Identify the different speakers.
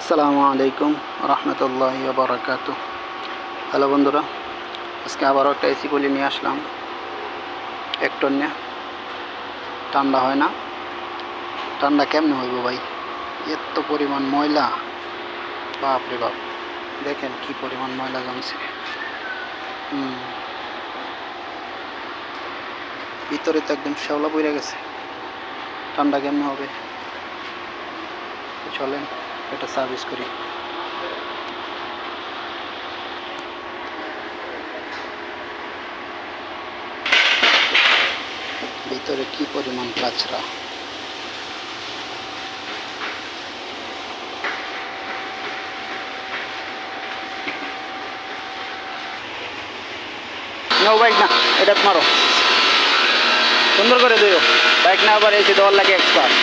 Speaker 1: আসসালামু আলাইকুম রহমতুল্লাহি ওয়া বারাকাতুহু। হ্যালো বন্ধুরা, আজকে আবারও একটা এসি বলি নিয়ে আসলাম। একটু নিয়ে ঠান্ডা হয় না। ঠান্ডা কেমনে হইব ভাই? এত পরিমাণ ময়লা, বাপ রে বাপ! দেখেন কি পরিমাণ ময়লা জমছে। ভিতরে তো একদম শ্যাওলা পড়ে গেছে। ঠান্ডা কেমনে হবে? চলেন এটা সার্ভিস করি। ভিতরে কি পরিমাণ কাঁচরা! নো বাইক না, এটা মারো সুন্দর করে দিও। বাইক না আবার এসে দেওয়ার লাগে এক্সপার্ট।